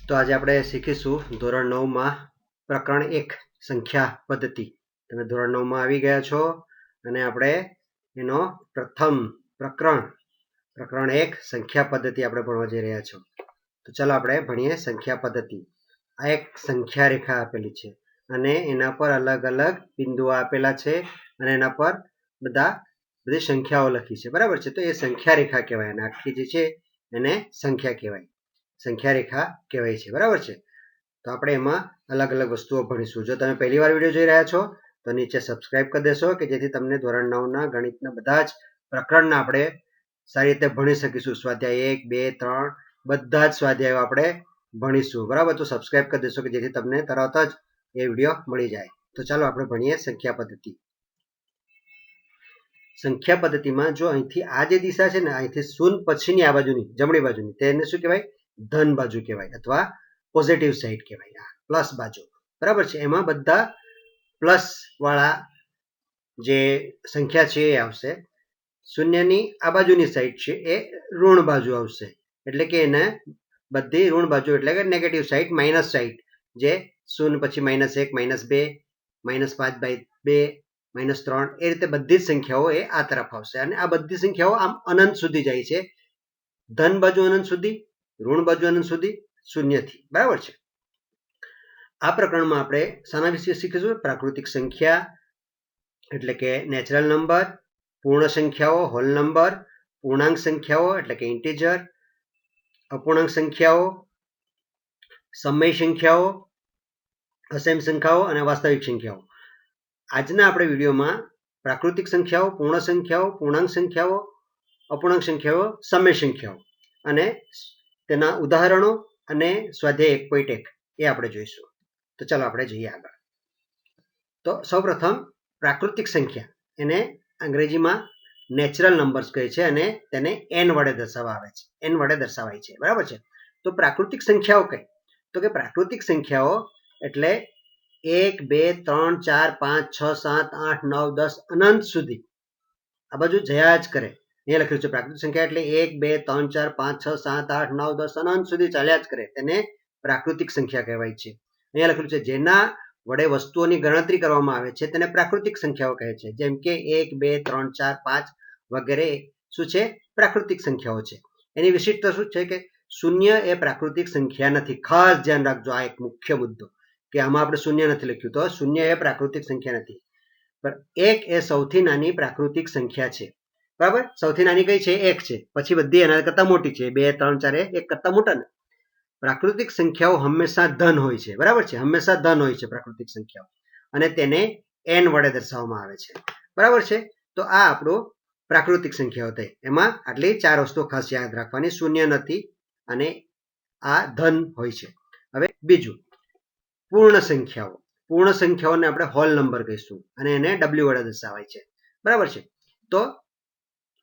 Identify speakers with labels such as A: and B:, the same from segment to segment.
A: તો આજે આપણે શીખીશું ધોરણ 9 માં પ્રકરણ 1 સંખ્યા પદ્ધતિ. તમે ધોરણ 9 માં આવી ગયા છો અને આપણે એનો પ્રથમ પ્રકરણ 1 સંખ્યા પદ્ધતિ આપણે ભણવા જઈ રહ્યા છો. તો ચાલો આપણે ભણીએ સંખ્યા પદ્ધતિ. આ એક સંખ્યા રેખા આપેલી છે અને એના પર અલગ અલગ બિંદુઓ આપેલા છે અને એના પર બધી સંખ્યાઓ લખી છે, બરાબર છે. તો એ સંખ્યા રેખા કહેવાય અને આખી જે છે એને સંખ્યા કહેવાય, સંખ્યા રેખા કહેવાય છે, બરાબર છે. તો આપણે એમાં અલગ અલગ વસ્તુઓ ભણીશું. જો તમે પહેલી વાર વિડીયો જોઈ રહ્યા છો તો નીચે સબસ્ક્રાઇબ કરી દેશો કે જેથી તમને ધોરણ 9ના ગણિતના બધા જ પ્રકરણના આપણે સારી રીતે ભણી શકીશું. સ્વાધ્યાય 1, 2, 3 બધા જ સ્વાધ્યાયો આપણે ભણીશું, બરાબર. તો સબસ્ક્રાઇબ કરી દેશો કે જેથી તમને તરત જ એ વિડીયો મળી જાય. તો ચાલો આપણે ભણીએ સંખ્યા પદ્ધતિ. સંખ્યા પદ્ધતિમાં જો અહીંથી આ જે દિશા છે ને, અહીંથી શૂન્ય પછીની આ બાજુની જમણી બાજુની તેને શું કહેવાય? ધન બાજુ કહેવાય અથવા પોઝિટિવ સાઈડ કહેવાય, પ્લસ બાજુ, બરાબર છે. એમાં બધા પ્લસ વાળા જે સંખ્યા છે એ આવશે. શૂન્યની આ બાજુની સાઈડ છે એ ઋણ બાજુ આવશે, એટલે કે એને બધી ઋણ બાજુ એટલે કે નેગેટિવ સાઈડ, માઇનસ સાઈડ, જે શૂન્ય પછી -1, -2, -5/2, -3 એ રીતે બધી જ સંખ્યાઓ એ આ તરફ આવશે અને આ બધી સંખ્યાઓ આમ અનંત સુધી જાય છે. ધન બાજુ અનંત સુધી, ઋણ બાજુ અનંત સુધી, શૂન્યથી, બરાબર છે. આ પ્રકરણમાં આપણે શાના વિશે શીખીશું? પ્રાકૃતિક સંખ્યા એટલે કે નેચરલ નંબર, પૂર્ણ સંખ્યાઓ હોલ નંબર, પૂર્ણાંક સંખ્યાઓ એટલે કે ઇન્ટીજર, અપૂર્ણાંક સંખ્યાઓ, સમય સંખ્યાઓ, અસમ સંખ્યાઓ અને વાસ્તવિક સંખ્યાઓ. આજના આપણે વિડીયોમાં પ્રાકૃતિક સંખ્યાઓ, પૂર્ણ સંખ્યાઓ, પૂર્ણાંક સંખ્યાઓ, અપૂર્ણાંક સંખ્યાઓ, સમય સંખ્યાઓ અને તેના ઉદાહરણો અને સ્વાધ્યાય 1.1 એ આપણે જોઈશું. તો ચાલો આપણે જઈએ આગળ. તો સૌપ્રથમ પ્રાકૃતિક સંખ્યા, એને અંગ્રેજીમાં નેચરલ નંબર્સ કહે છે અને તેને n વડે દર્શાવાય છે, બરાબર છે. તો પ્રાકૃતિક સંખ્યાઓ કઈ? તો કે પ્રાકૃતિક સંખ્યાઓ એટલે 1, 2, 3, 4, 5, 6, 7, 8, 9, 10 અનંત સુધી આ બાજુ જયા જ કરે. અહીંયા લખ્યું છે પ્રાકૃતિક સંખ્યા એટલે 1, 2, 3, 4, 5, 6, 7, 8, 9, 10 અનંત સુધી ચાલ્યા જ કરે, તેને પ્રાકૃતિક સંખ્યા કહેવાય છે. અહીંયા લખ્યું છે જેના વડે વસ્તુઓની ગણતરી કરવામાં આવે છે તેને પ્રાકૃતિક સંખ્યાઓ કહે છે. જેમ કે 1, 2, 3, 4, 5 વગેરે શું છે? પ્રાકૃતિક સંખ્યાઓ છે. એની વિશિષ્ટતા શું છે કે શૂન્ય એ પ્રાકૃતિક સંખ્યા નથી. ખાસ ધ્યાન રાખજો, આ એક મુખ્ય મુદ્દો કે આમાં આપણે શૂન્ય નથી લખ્યું, તો શૂન્ય એ પ્રાકૃતિક સંખ્યા નથી. પણ 1 એ સૌથી નાની પ્રાકૃતિક સંખ્યા છે, બરાબર. સૌથી નાની કઈ છે? 1 છે. પછી બધી એના કરતા મોટી છે, 2, 3, 4 એ 1 કરતા મોટા ને. પ્રાકૃતિક સંખ્યાઓ હંમેશા ધન હોય છે, બરાબર છે. હંમેશા ધન હોય છે પ્રાકૃતિક સંખ્યાઓ અને તેને n વડે દર્શાવવામાં આવે છે, બરાબર છે. તો આ આપણું પ્રાકૃતિક સંખ્યાઓ થઈ. એમાં આટલી 4 વસ્તુઓ ખાસ યાદ રાખવાની. શૂન્ય નથી અને આ ધન હોય છે. હવે બીજું, પૂર્ણ સંખ્યાઓ. પૂર્ણ સંખ્યાઓને આપણે હોલ નંબર કહીશું અને એને w વડે દર્શાવાય છે, બરાબર છે. તો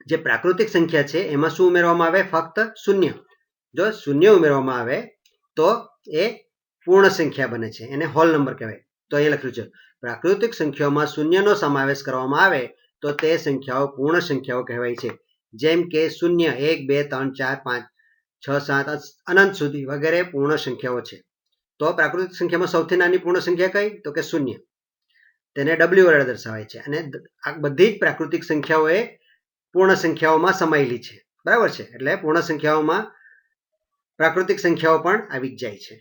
A: જે પ્રાકૃતિક સંખ્યા છે એમાં શું ઉમેરવામાં આવે? ફક્ત શૂન્ય. જો શૂન્ય ઉમેરવામાં આવે તો એ પૂર્ણ સંખ્યા બને છે, એને હોલ નંબર કહેવાય. તો અહીંયા લખ્યું છે પ્રાકૃતિક સંખ્યાઓમાં શૂન્યનો સમાવેશ કરવામાં આવે તો તે સંખ્યાઓ પૂર્ણ સંખ્યાઓ કહેવાય છે. જેમ કે 0, 1, 2, 3, 4, 5, 6, 7 અનંત સુધી વગેરે પૂર્ણ સંખ્યાઓ છે. તો પ્રાકૃતિક સંખ્યામાં સૌથી નાની પૂર્ણ સંખ્યા કઈ? તો કે 0. તેને w વડે દર્શાવાય છે અને આ બધી જ પ્રાકૃતિક સંખ્યાઓ એ પૂર્ણ સંખ્યાઓમાં સમાયેલી છે, બરાબર છે. એટલે પૂર્ણ સંખ્યાઓમાં પ્રાકૃતિક સંખ્યાઓ પણ આવી જ જાય છે.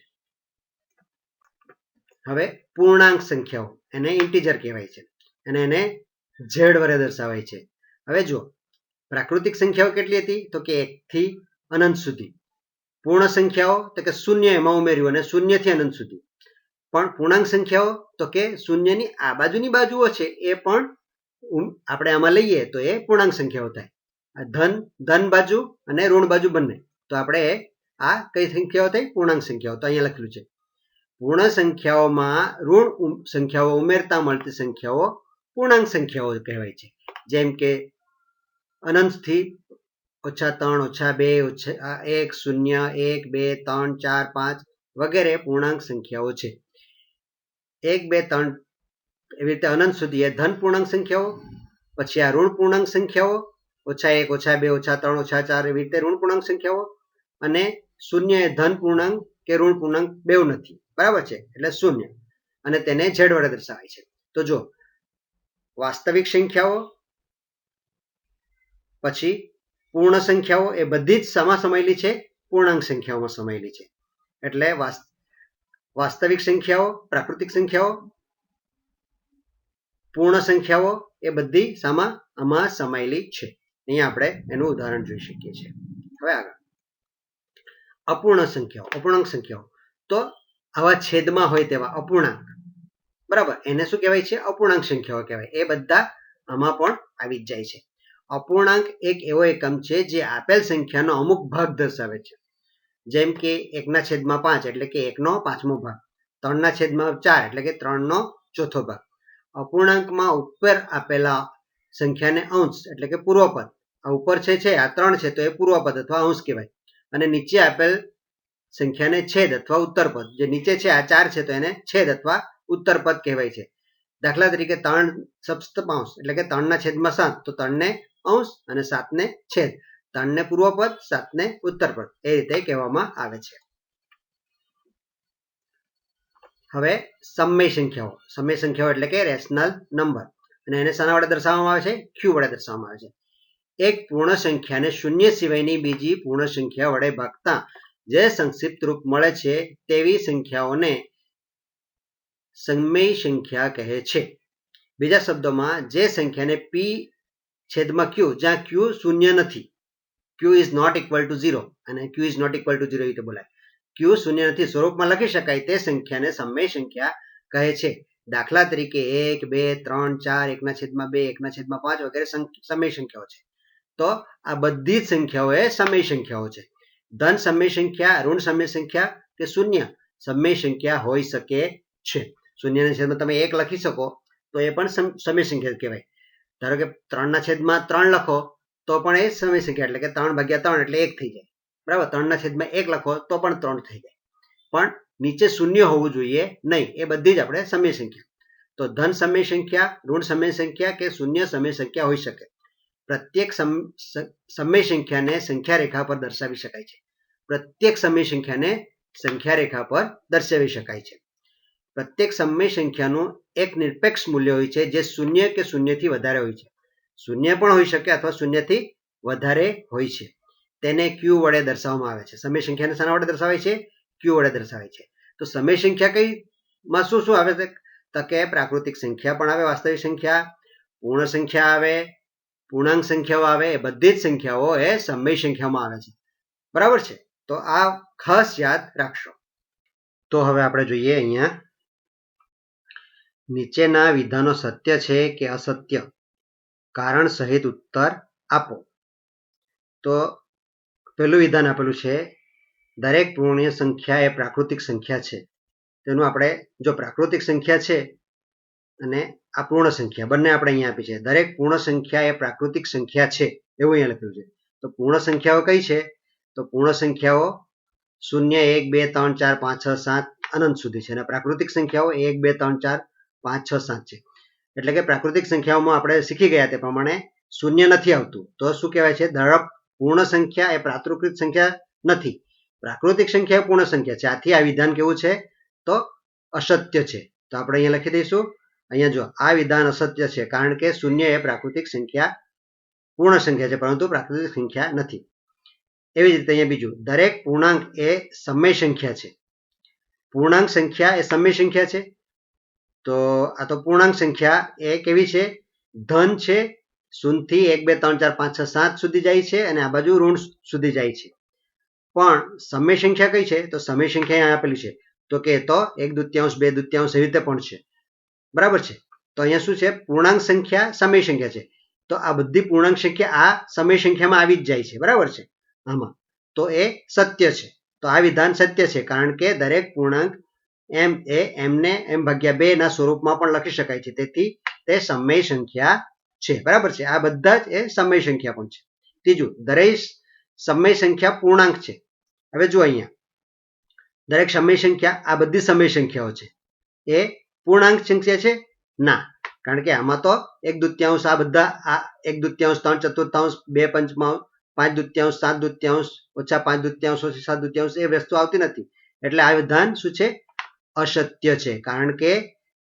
A: હવે પૂર્ણાંક સંખ્યાઓ, એને ઇન્ટીજર કહેવાય છે અને એને z વડે દર્શાવાય છે. હવે જો પ્રાકૃતિક સંખ્યાઓ કેટલી હતી? તો કે 1 થી અનંત સુધી. પૂર્ણ સંખ્યાઓ તો કે 0 એમાં ઉમેર્યું અને 0 થી અનંત સુધી. પણ પૂર્ણાંક સંખ્યાઓ તો કે શૂન્યની આ બાજુની બાજુઓ છે એ પણ આપણે આમાં લઈએ તો એ પૂર્ણાંક સંખ્યાઓ થાય. ધન બાજુ અને ઋણ બાજુ બંને. તો આપણે આ કઈ સંખ્યાઓ થઈ? પૂર્ણાંક સંખ્યાઓ. તો અહીંયા લખ્યું છે પૂર્ણ સંખ્યાઓમાં ઋણ સંખ્યાઓ ઉમેરતા મળતી સંખ્યાઓ પૂર્ણાંક સંખ્યાઓ કહેવાય છે. જેમ કે અનંતથી -3, -2, -1, 0, 1, 2, 3, 4, 5 વગેરે પૂર્ણાંક સંખ્યાઓ છે. 1, 2, 3 એવી રીતે અનંત સુધી એ ધન પૂર્ણાંક સંખ્યાઓ. પછી આ ઋણ પૂર્ણાંક સંખ્યાઓ, -1, -2, -3, -4 એવી રીતે ઋણ પૂર્ણાંક સંખ્યાઓ અને 0 એ ધન પૂર્ણાંક કે ઋણ પૂર્ણાંક બેવ નથી, બરાબર છે, એટલે શૂન્ય, અને તેને z વડે દર્શાવાય છે. તો જો વાસ્તવિક સંખ્યાઓ પછી પૂર્ણ સંખ્યાઓ એ બધી જ શામાં સમાયેલી છે? પૂર્ણાંક સંખ્યાઓમાં સમાયેલી છે. એટલે વાસ્તવિક સંખ્યાઓ, પ્રાકૃતિક સંખ્યાઓ, પૂર્ણ સંખ્યાઓ એ બધી આમાં સમાયેલી છે. અહીંયા આપણે એનું ઉદાહરણ જોઈ શકીએ છીએ. હવે આગળ અપૂર્ણ સંખ્યાઓ, અપૂર્ણાંક સંખ્યાઓ, તો આવા છેદમાં હોય તેવા અપૂર્ણાંક, બરાબર, એને શું કહેવાય છે? અપૂર્ણાંક સંખ્યાઓ કહેવાય. એ બધા આમાં પણ આવી જ જાય છે. અપૂર્ણાંક એક એવો એકમ છે જે આપેલ સંખ્યાનો અમુક ભાગ દર્શાવે છે. જેમ કે 1/5 એટલે કે 1નો 5મો ભાગ, 3/4 એટલે કે 3નો 4થો ભાગ. અપૂર્ણાંકમાં ઉપર આપેલા સંખ્યાને અંશ એટલે કે પૂર્વપદ, આ ઉપર છે આ 3 છે તો એ પૂર્વપદ અથવા અંશ કહેવાય, અને નીચે આપેલ સંખ્યાને છેદ અથવા ઉત્તરપદ, જે નીચે છે આ 4 છે તો એને છેદ અથવા ઉત્તરપદ કહેવાય છે. દાખલા તરીકે 3 સપ્તમાંશ એટલે કે 3/7, તો 3 ને અંશ અને 7 ને છેદ, 3 ને પૂર્વપદ, 7 ને ઉત્તરપદ, એ રીતે કહેવામાં આવે છે. હવે સમય સંખ્યાઓ, સમય સંખ્યાઓ એટલે કે રેશનલ નંબર, અને એને શાના વડે દર્શાવવામાં આવે છે? q વડે દર્શાવવામાં આવે છે. એક પૂર્ણ સંખ્યાને શૂન્ય સિવાયની બીજી પૂર્ણ સંખ્યા વડે ભાગતા જે સંક્ષિપ્ત રૂપ મળે છે તેવી સંખ્યાઓને સમય સંખ્યા કહે છે. બીજા શબ્દોમાં જે સંખ્યાને p છેદમાં q, જ્યાં q શૂન્ય નથી, q is not equal to 0, અને q is not equal to 0 એ રીતે બોલાય, q શૂન્ય નથી સ્વરૂપમાં લખી શકાય તે સંખ્યાને સમય સંખ્યા કહે છે. દાખલા તરીકે 1, 2, 3, 4, 1/2, 1/5 વગેરે સમય સંખ્યાઓ છે. તો આ બધી જ સંખ્યાઓ એ સમય સંખ્યાઓ છે. ધન સમય સંખ્યા, ઋણ સમય સંખ્યા કે શૂન્ય સમય સંખ્યા હોઈ શકે છે. શૂન્યના છેદમાં તમે 1 લખી શકો તો એ પણ સમય સંખ્યા કહેવાય. ધારો કે 3/3 લખો તો પણ એ સમય સંખ્યા, એટલે કે 3/3 એટલે 1 થઈ જાય, બરાબર. 3/1 લખો તો પણ 3 થઈ જાય, પણ નીચે શૂન્ય હોવું જોઈએ નહીં. એ બધી જ આપણે સમય સંખ્યા. તો ધન સમય સંખ્યા, ઋણ સમય સંખ્યા કે શૂન્ય સમય સંખ્યા હોઈ શકે. પ્રત્યેક સમય સંખ્યાને સંખ્યા રેખા પર દર્શાવી શકાય છે. પ્રત્યેક સમય સંખ્યાને સંખ્યા રેખા પર દર્શાવી શકાય છે. પ્રત્યેક સમય સંખ્યાનું એક નિરપેક્ષ મૂલ્ય હોય છે જે શૂન્ય કે શૂન્યથી વધારે હોય છે. શૂન્ય પણ હોઈ શકે અથવા શૂન્યથી વધારે હોય છે. તેને q વડે દર્શાવવામાં આવે છે. સમય સંખ્યાને શાના વડે દર્શાવાય છે? q વડે દર્શાવાય છે. તો સમય સંખ્યા કઈમાં શું શું આવે છે? તો કે પ્રાકૃતિક સંખ્યા પણ આવે, વાસ્તવિક સંખ્યા, પૂર્ણ સંખ્યા આવે, પૂર્ણાંક સંખ્યાઓ આવે, એ બધી જ સંખ્યાઓ એ સમય સંખ્યામાં આવે છે, બરાબર છે. તો આ ખાસ યાદ રાખશો. તો હવે આપણે જોઈએ અહીંયા નીચેના વિધાનો સત્ય છે કે અસત્ય, કારણ સહિત ઉત્તર આપો. તો પહેલું વિધાન આપેલું છે દરેક પૂર્ણાંક સંખ્યા એ પ્રાકૃતિક સંખ્યા છે. તેનું આપણે જો પ્રાકૃતિક સંખ્યા છે અને આ પૂર્ણ સંખ્યા બંને આપણે અહીંયા આપી છે. દરેક પૂર્ણ સંખ્યા એ પ્રાકૃતિક સંખ્યા છે એવું અહીંયા લખ્યું છે. તો પૂર્ણ સંખ્યાઓ કઈ છે? તો પૂર્ણ સંખ્યાઓ 0, 1, 2, 3, 4, 5, 6, 7 અનંત સુધી છે, અને પ્રાકૃતિક સંખ્યાઓ 1, 2, 3, 4, 5, 6, 7 છે. એટલે કે પ્રાકૃતિક સંખ્યાઓમાં આપણે શીખી ગયા તે પ્રમાણે શૂન્ય નથી આવતું. તો શું કહેવાય છે? દરેક પૂર્ણ સંખ્યા એ પ્રાકૃતિક સંખ્યા નથી. પ્રાકૃતિક સંખ્યા પૂર્ણ સંખ્યા છે. આથી આ વિધાન કેવું છે? તો અસત્ય છે. તો આપણે અહીંયા લખી દઈશું, અહીંયા જો આ વિધાન અસત્ય છે કારણ કે શૂન્ય એ પ્રાકૃતિક સંખ્યા પૂર્ણ સંખ્યા છે પરંતુ પ્રાકૃતિક સંખ્યા નથી. એવી જ રીતે અહીંયા બીજું, દરેક પૂર્ણાંક એ સમય સંખ્યા છે. પૂર્ણાંક સંખ્યા એ સમય સંખ્યા છે. તો આ તો પૂર્ણાંક સંખ્યા એ કેવી છે? ધન છે, શૂન્યથી 1, 2, 3, 4, 5, 6, 7 સુધી જાય છે, અને આ બાજુ ઋણ સુધી જાય છે. પણ સમય સંખ્યા કઈ છે? તો સમય સંખ્યા અહીંયા આપેલી છે, તો કે તો 1/2, 2/2 એવી રીતે પણ છે, બરાબર છે. તો અહીંયા શું છે? પૂર્ણાંક સંખ્યા સમય સંખ્યા છે. તો આ બધી પૂર્ણાંક સંખ્યા આ સમય સંખ્યામાં આવી જ જાય છે, બરાબર છે આમાં. તો એ સત્ય છે. તો આ વિધાન સત્ય છે કારણ કે દરેક પૂર્ણાંક એમને m/2 ના સ્વરૂપમાં પણ લખી શકાય છે. તેથી તે સમય સંખ્યા છે, બરાબર છે. આ બધા જ એ સમય સંખ્યા પણ છે. ત્રીજું, દરેક સમય સંખ્યા પૂર્ણાંક છે. હવે જો અહીંયા દરેક સમય સંખ્યા, આ બધી સમય સંખ્યાઓ છે, એ પૂર્ણાંક સંખ્યા છે? ના, કારણ કે આમાં તો 1/2, આ બધા આ 1/2, 3/4, 2/5, 5/2, 7/2, -5/2, -7/2 એ વસ્તુ આવતી નથી. એટલે આ વિધાન શું છે? અસત્ય છે, કારણ કે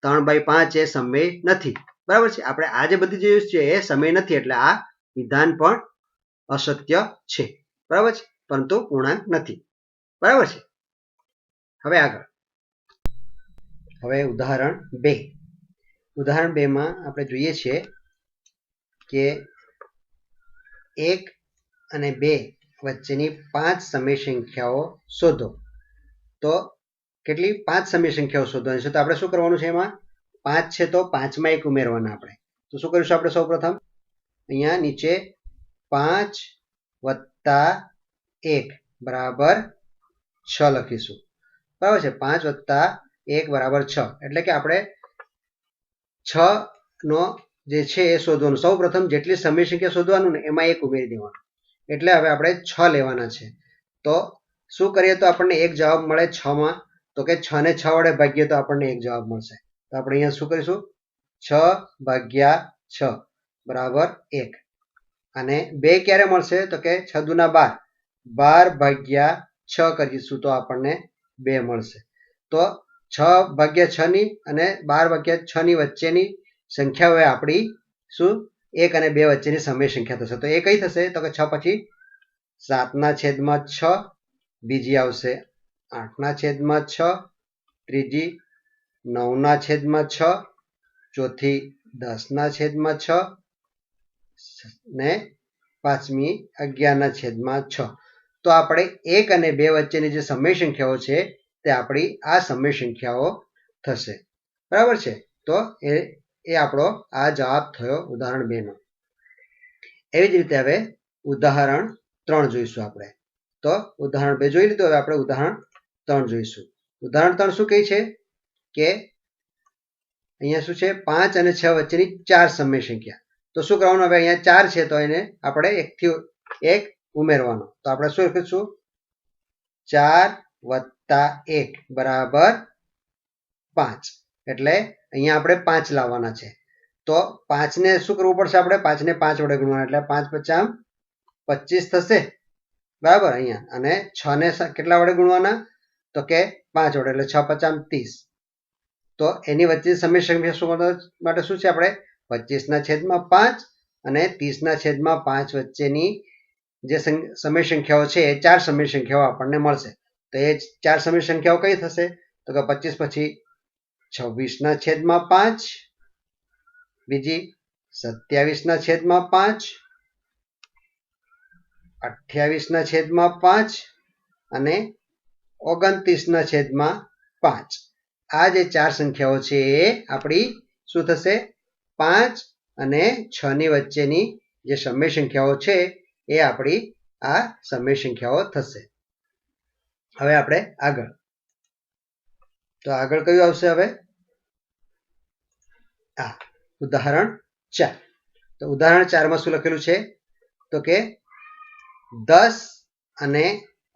A: 3/5 એ સમય નથી. બરાબર છે. આપણે આ જે બધી જોયું છે એ સમય નથી, એટલે આ વિધાન પણ અસત્ય છે. બરાબર છે, પરંતુ પૂર્ણાંક નથી. બરાબર છે. હવે આગળ, હવે ઉદાહરણ 2. ઉદાહરણ 2 માં આપણે જોઈએ છીએ કે 1 અને 2 વચ્ચેની 5 સમય સંખ્યાઓ શોધો. તો કેટલી 5 સમય સંખ્યાઓ શોધવાની છે? તો આપણે શું કરવાનું છે? એમાં 5 છે તો 5માં 1 ઉમેરવાના આપણે. તો શું કરીશું આપણે? સૌપ્રથમ અહીંયા નીચે 5 + 1 બરાબર 6 લખીશું. બરાબર છે. 5 + 1 બરાબર 6, એટલે કે આપણે 6 નો જે છે એ શોધવાનું. સૌ પ્રથમ જેટલી સમય સંખ્યા શોધવાનું ને એમાં 1 ઉમેરી દેવાનું. એટલે હવે આપણે 6 લેવાના છે. તો શું કરીએ તો આપણને એક જવાબ મળે 6માં? તો કે 6 ને 6 વડે ભાગીએ તો આપણને એક જવાબ મળશે. તો આપણે અહીંયા શું કરીશું? 6/6 બરાબર 1. અને 2 ક્યારે મળશે? તો કે 6 દુ 12. 12/6 કરીશું તો આપણને 2 મળશે. તો 6/6 ની અને 12/6 ની વચ્ચેની સંખ્યાઓ એ આપણી શું? 1 અને 2 વચ્ચેની સમય સંખ્યા થશે. તો એ કઈ થશે? તો કે 6 પછી 7/6, બીજી આવશે 8/6, ત્રીજી 9/6, ચોથી 10/6 ને પાંચમી 11/6. તો આપણે 1 અને 2 વચ્ચેની જે સમય સંખ્યાઓ છે તે આપણી આ સમય સંખ્યાઓ થશે. બરાબર છે. તો એ આપણો આ જવાબ થયો ઉદાહરણ 2 નો. એવી જ રીતે હવે ઉદાહરણ 3 જોઈશું આપણે. તો ઉદાહરણ 2 જોઈ લીધું. હવે આપણે ઉદાહરણ 3 જોઈશું. ઉદાહરણ 3 શું કહે છે કે અહીંયા શું છે? 5 અને 6 વચ્ચેની 4 સમય સંખ્યા. તો શું કરવાનું? હવે અહીંયા 4 છે તો એને આપણે 1 થી 1 ઉમેરવાનો. તો આપણે શું લખીશું? 4 + 1 બરાબર 5. એટલે અહીંયા આપણે 5 લાવવાના છે. તો 5 ને શું કરવું પડશે? આપણે 5 ને 5 વડે ગુણવાના. એટલે 5×5 = 25 થશે. બરાબર. અહીંયા અને 6 ને કેટલા વડે ગુણવાના? તો કે 5 વડે. એટલે 6×5 = 30. તો એની વચ્ચે સમય સંખ્યા માટે શું છે? આપણે 25/5 અને 30/5 વચ્ચેની જે સમય સંખ્યાઓ છે એ 4 સમય સંખ્યાઓ આપણને મળશે. તો એ 4 સમય સંખ્યાઓ કઈ થશે? તો કે 25 પછી 26/5, બીજી 27/5, 28/5 અને 29/5. આ જે 4 સંખ્યાઓ છે એ આપણી શું થશે? 5 અને 6 ની વચ્ચેની જે સમય સંખ્યાઓ છે એ આપણી આ સમય સંખ્યાઓ થશે. હવે આપણે આગળ, તો આગળ કયું આવશે? હવે ઉદાહરણ 4. તો ઉદાહરણ 4 માં શું લખેલું છે? તો કે 10 અને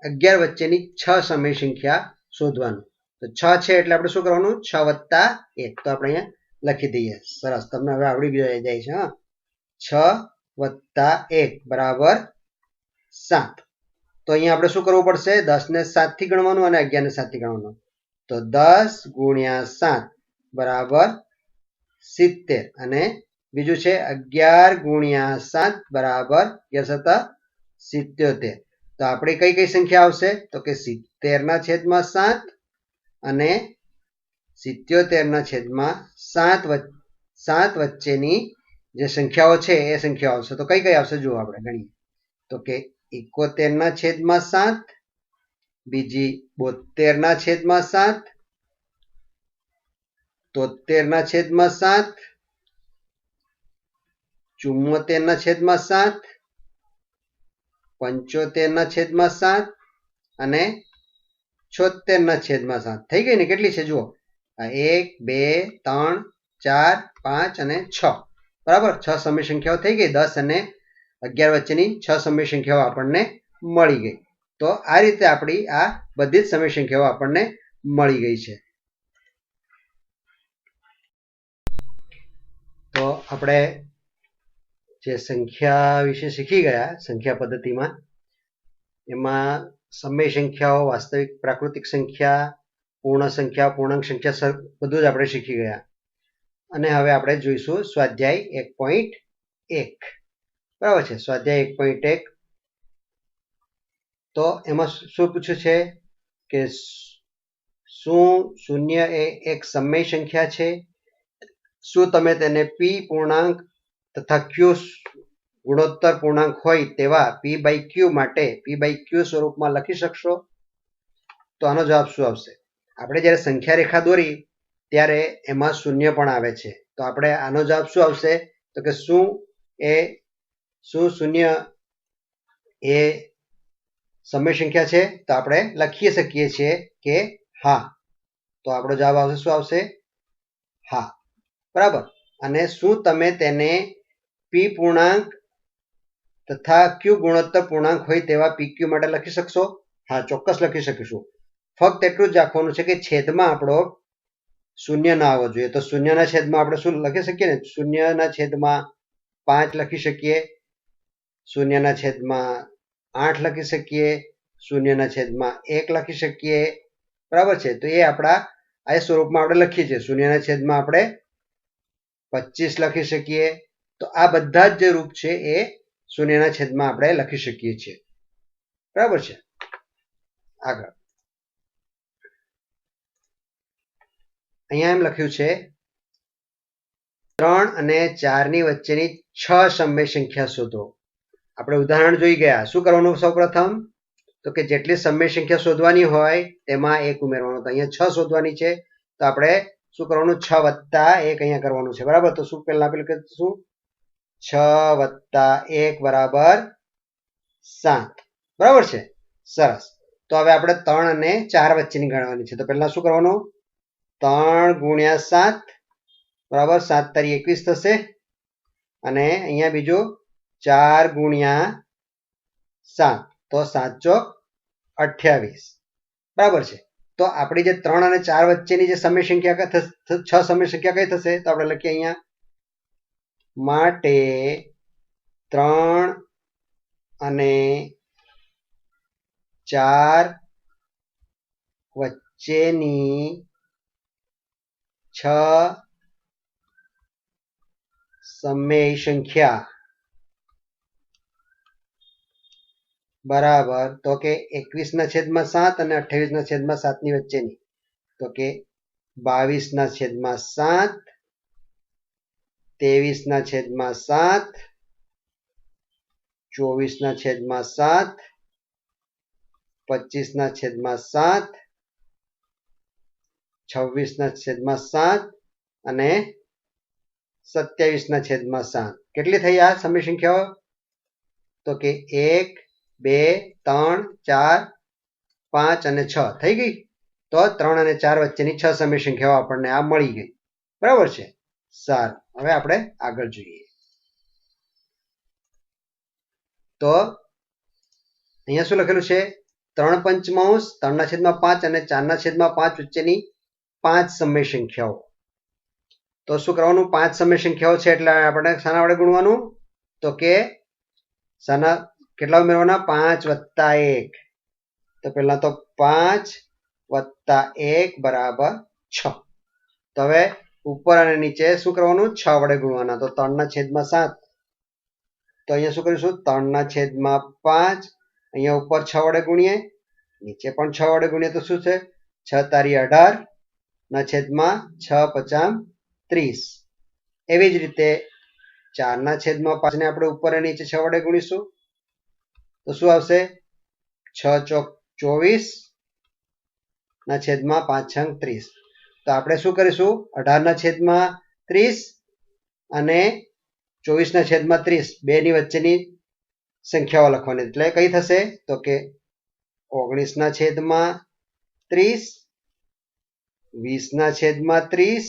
A: 11 વચ્ચેની 6 સમય સંખ્યા શોધવાનું. તો 6 છે એટલે આપણે શું કરવાનું? 6 + 1. તો આપણે અહીંયા લખી દઈએ. સરસ, તમને હવે આવડી જાય છે. 6 + 1 બરાબર 7. તો અહીંયા આપણે શું કરવું પડશે? 10 ને 7 થી ગણવાનું અને 11 ને 7 થી ગણવાનું. તો 10 × 7 બરાબર 70. અને બીજું છે 11 × 7 બરાબર 77. તો આપણે કઈ કઈ સંખ્યા આવશે? તો કે 70/7 અને 77/7 વચ્ચેની જે સંખ્યાઓ છે એ સંખ્યાઓ આવશે. તો કઈ કઈ આવશે? જુઓ આપણે ગણીએ. તો કે 71/7, બીજી 72/7, 73/7, 74/7, 75/7 અને 76/7. થઈ ગઈ ને? કેટલી છે જુઓ? 1, 2, 3, 4, 5 અને 6. બરાબર, 6 સમય સંખ્યાઓ થઈ ગઈ. 10 અને 11 વચ્ચેની 6 સમય સંખ્યાઓ આપણને મળી ગઈ. તો આ રીતે આપણી આ બધી જ સમય સંખ્યાઓ આપણને મળી ગઈ છે. તો આપણે જે સંખ્યા વિશે શીખી ગયા, સંખ્યા પદ્ધતિમાં, એમાં સમય સંખ્યાઓ, વાસ્તવિક પ્રાકૃતિક સંખ્યા, પૂર્ણ સંખ્યા, પૂર્ણાંક સંખ્યા બધું જ આપણે શીખી ગયા. અને હવે આપણે જોઈશું સ્વાધ્યાય 1.1. બરાબર છે. સ્વાધ્યાય 1.1. તો એમાં શું પૂછ્યું છે કે શું શૂન્ય એ એક સમય સંખ્યા છે? શું તમે તેને પી પૂર્ણાંક તથા ક્યુ ગુણોત્તર પૂર્ણાંક હોય તેવા પી બાય ક્યુ માટે પી બાય ક્યુ સ્વરૂપમાં લખી શકશો? તો આનો જવાબ શું આવશે? આપણે જ્યારે સંખ્યા રેખા દોરી ત્યારે એમાં શૂન્ય પણ આવે છે. તો આપણે આનો જવાબ શું આવશે? તો કે શું શૂન્ય એ સમય સંખ્યા છે? તો આપણે લખી શકીએ છીએ કે હા. તો આપણો જવાબ આવશે શું આવશે? હા. બરાબર. અને શું તમે તેને પી પૂર્ણાંક તથા ક્યુ ગુણોત્તર પૂર્ણાંક હોય તેવા પીક્યુ માટે લખી શકશો? હા, ચોક્કસ લખી શકીશું. ફક્ત એટલું જ રાખવાનું છે કે છેદમાં આપણો શૂન્ય ના આવવો જોઈએ. તો શૂન્યના છેદમાં આપણે શું લખી શકીએ ને? શૂન્યના છેદમાં 5 લખી શકીએ, શૂન્યના છેદમાં 8 લખી શકીએ, શૂન્યના છેદમાં 1 લખી શકીએ. બરાબર છે. તો એ આપણા આ સ્વરૂપમાં આપણે લખીએ છીએ. શૂન્યના છેદમાં આપણે 25 લખી શકીએ. તો આ બધા જ જે રૂપ છે એ શૂન્યના છેદમાં આપણે લખી શકીએ છીએ. બરાબર છે. આગળ અહીંયા એમ લખ્યું છે 3 અને 4 ની વચ્ચેની 6 સમય સંખ્યા શોધો. આપણે ઉદાહરણ જોઈ ગયા. શું કરવાનું? સૌપ્રથમ તો કે જેટલી સમય સંખ્યા શોધવાની હોય તેમાં 1 ઉમેરવાનું. તો અહીંયા 6 શોધવાની છે. તો આપણે શું કરવાનું? 6 વત્તા 1 અહીંયા કરવાનું છે. બરાબર. તો શું પહેલા પેલું શું? 6 વત્તા 1 બરાબર 7. બરાબર છે. સરસ. તો હવે આપણે 3 અને 4 વચ્ચેની ગણવાની છે. તો પહેલા શું કરવાનું? 3 ગુણ્યા 7 બરાબર 7 તારી 21 થશે. અને અહીંયા બીજું 4 ગુણ્યા 7 તો 7 ચોક 28. બરાબર છે. તો આપણી જે 3 અને 4 વચ્ચેની જે સમય સંખ્યા 6 સમય સંખ્યા કઈ થશે? તો આપણે લખીએ અહીંયા માટે 3 અને 4 વચ્ચેની 6 સમય સંખ્યા બરાબર તો કે 21/7 અને 28/7 ની વચ્ચેની. તો કે 22/7, 23/7, 24/7, 25/7, 26/7 અને 27/7. કેટલી થઈ આ સમય સંખ્યાઓ? તો કે 1, 2, 3, 4, 5 અને 6 થઈ ગઈ. તો 3 અને 4 વચ્ચેની 6 સમય સંખ્યાઓ આપણને આ મળી ગઈ. બરાબર છે. સારું. હવે આપણે આગળ જોઈએ. તો અહીંયા શું લખેલું છે? 3 પંચમાંશ, 3/5 અને 4/5 વચ્ચેની 5 સમય સંખ્યાઓ. તો શું કરવાનું? 5 સમય સંખ્યાઓ છે એટલે આપણે શાના વડે ગુણવાનું? તો કે શાના કેટલા ઉમેરવાના? 5 વત્તા 1. તો પહેલા તો 5 વત્તા 1 બરાબર 6. તો હવે ઉપર અને નીચે શું કરવાનું? 6 વડે ગુણવાના. તો 3/7. તો અહીંયા શું કરીશું? 3/5. અહીંયા ઉપર 6 વડે ગુણીએ, નીચે પણ 6 વડે ગુણીએ તો શું છે? 6 તારી 18/6 × 5 = 30. એવી જ રીતે 4/5 ને આપણે ઉપર અને નીચે 6 વડે ગુણીશું તો શું આવશે? 6 ચોક 24/5 × 30. તો આપણે શું કરીશું? 18/30 અને 24/30 બેની વચ્ચેની સંખ્યાઓ લખવાની. એટલે કઈ થશે? તો કે 19/30, 20/30,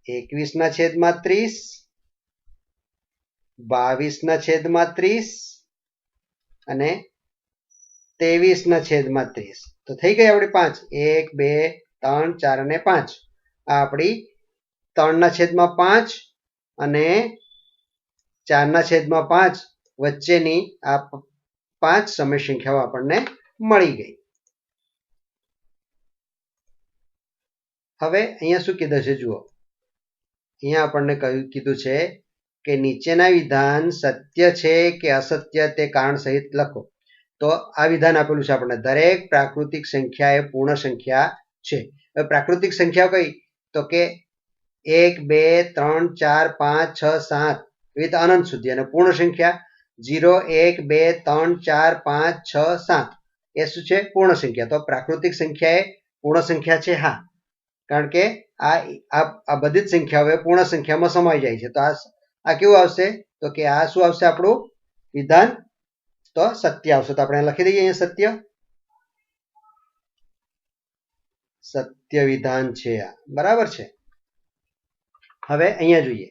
A: 21/30, 22/30 અને 23/30. તો થઈ ગઈ આપણી 5. 1, 2, 3, 4 અને 5. આ આપણી 3/5 અને 4/5 વચ્ચેની આ 5 સમય સંખ્યાઓ આપણને મળી ગઈ. હવે અહીંયા શું કીધું છે જુઓ, અહીંયા આપણને કીધું છે કે નીચેના વિધાન સત્ય છે કે અસત્ય તે કારણ સહિત લખો. તો આ વિધાન આપેલું છે આપણને, દરેક પ્રાકૃતિક સંખ્યા એ પૂર્ણ સંખ્યા છે. હવે પ્રાકૃતિક સંખ્યા કઈ? તો કે 1 2 3 4 5 6 7 એવી અનંત સુધી, અને પૂર્ણ સંખ્યા 0 1 2 3 4 5 6 7 એ શું છે? પૂર્ણ સંખ્યા. તો પ્રાકૃતિક સંખ્યા એ પૂર્ણ સંખ્યા છે? હા, કારણ કે આ બધી જ સંખ્યાઓ પૂર્ણ સંખ્યામાં સમાઈ જાય છે. તો આ કેવું આવશે? તો કે આ શું આવશે આપણું વિધાન? તો સત્ય આવશે. તો આપણે લખી દઈએ અહીંયા સત્ય. સત્ય વિધાન છે આ, બરાબર છે. હવે અહીંયા જોઈએ,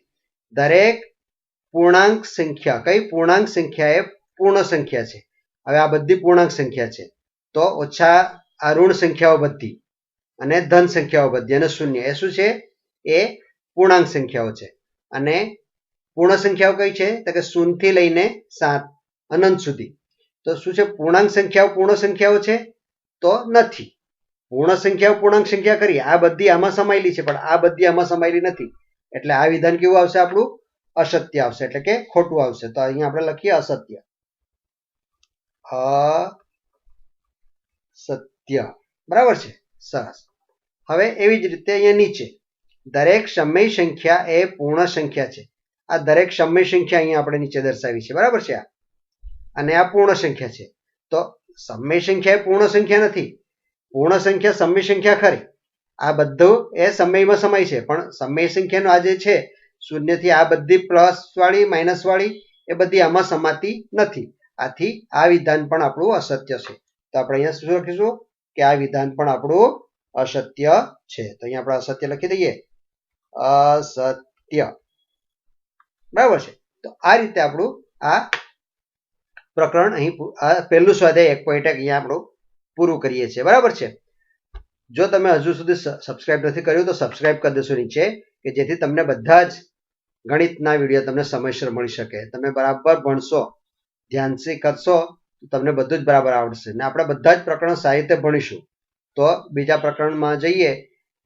A: દરેક પૂર્ણાંક સંખ્યા, કઈ પૂર્ણાંક સંખ્યા એ પૂર્ણ સંખ્યા છે. હવે આ બધી પૂર્ણાંક સંખ્યા છે, તો ઓછા આ ઋણ સંખ્યાઓ બધી અને ધન સંખ્યાઓ બધી અને શૂન્ય એ શું છે? એ પૂર્ણાંક સંખ્યાઓ છે. અને પૂર્ણ સંખ્યાઓ કઈ છે? તો કે 0 થી લઈને 7 અનંત સુધી. તો શું છે? પૂર્ણાંક સંખ્યાઓ પૂર્ણ સંખ્યાઓ છે? તો નથી. પૂર્ણ સંખ્યાઓ પૂર્ણાંક સંખ્યા કરી, આ બધી આમાં સમાયેલી છે, પણ આ બધી આમાં સમાયેલી નથી. એટલે આ વિધાન કેવું આવશે આપણું? અસત્ય આવશે, એટલે કે ખોટું આવશે. તો અહીંયા આપણે લખીએ અસત્ય. અસત્ય, બરાબર છે. સરસ. હવે એવી જ રીતે અહીંયા નીચે, દરેક સમય સંખ્યા એ પૂર્ણ સંખ્યા છે. આ દરેક સમય સંખ્યા અહીંયા આપણે નીચે દર્શાવી છે, બરાબર છે. અને આ પૂર્ણ સંખ્યા છે. તો સમય સંખ્યા એ પૂર્ણ સંખ્યા નથી. પૂર્ણ સંખ્યા સમય સંખ્યા ખરી, આ બધું એ સમયમાં સમાય છે, પણ સમય સંખ્યાનો આ જે છે 0 થી આ બધી પ્લસ વાળી માઇનસ વાળી એ બધી આમાં સમાતી નથી. આથી આ વિધાન પણ આપણું અસત્ય છે. તો આપણે અહીંયા શું લખીશું? કે આ વિધાન પણ આપણું અસત્ય છે. તો અહીંયા આપણે અસત્ય લખી દઈએ, અસત્ય, બરાબર છે. તો આ રીતે આપણું આ પ્રકરણ અહીં પહેલું સ્વાધ્યાય 1.1 અહીંયા આપણું પૂરું કરીએ છીએ, બરાબર છે. જો તમે હજુ સુધી સબસ્ક્રાઇબ નથી કર્યું તો સબસ્ક્રાઇબ કરી દેશો નીચે, કે જેથી તમને બધા જ ગણિતના વિડીયો તમને સમયસર મળી શકે. તમે બરાબર ભણશો, ધ્યાનથી કરશો, તમને બધું જ બરાબર આવડશે. ને આપણે બધા જ પ્રકરણ સાહિત્ય ભણીશું. તો બીજા પ્રકરણમાં જઈએ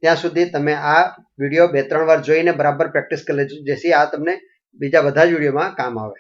A: ત્યાં સુધી તમે આ વિડીયો 2-3 વાર જોઈને બરાબર પ્રેક્ટિસ કરી લેજો, જેથી આ તમને બીજા બધા જ વિડીયોમાં કામ આવે.